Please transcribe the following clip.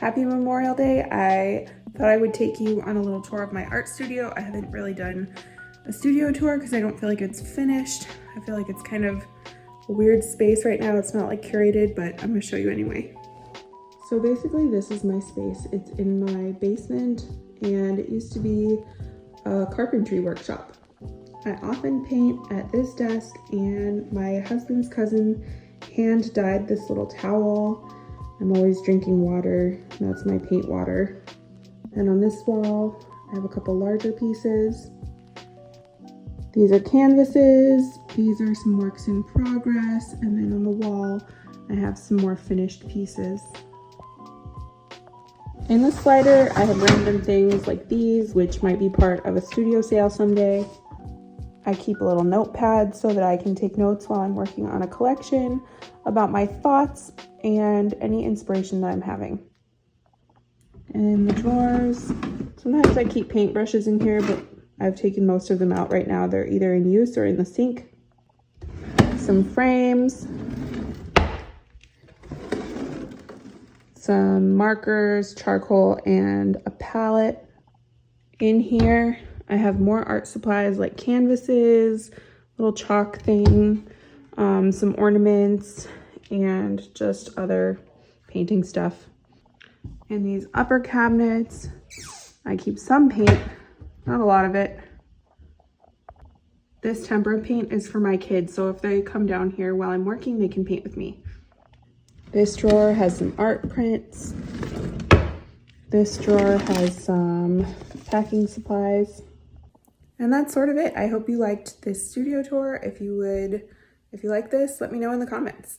Happy Memorial Day. I thought I would take you on a little tour of my art studio. I haven't really done a studio tour because I don't feel like it's finished. I feel like it's kind of a weird space right now. It's not like curated, but I'm gonna show you anyway. So basically this is my space. It's in my basement and it used to be a carpentry workshop. I often paint at this desk, and my husband's cousin hand dyed this little towel. I'm always drinking water, and that's my paint water. And on this wall, I have a couple larger pieces. These are canvases. These are some works in progress. And then on the wall, I have some more finished pieces. In the slider, I have random things like these, which might be part of a studio sale someday. I keep a little notepad so that I can take notes while I'm working on a collection about my thoughts and any inspiration that I'm having. And in the drawers, sometimes I keep paintbrushes in here, but I've taken most of them out right now. They're either in use or in the sink. Some frames, some markers, charcoal, and a palette. In here, I have more art supplies like canvases, little chalk thing, some ornaments, and just other painting stuff. In these upper cabinets, I keep some paint, not a lot of it. This tempera paint is for my kids, so if they come down here while I'm working, they can paint with me. This drawer has some art prints. This drawer has some packing supplies. And that's sort of it. I hope you liked this studio tour. If you like this, let me know in the comments.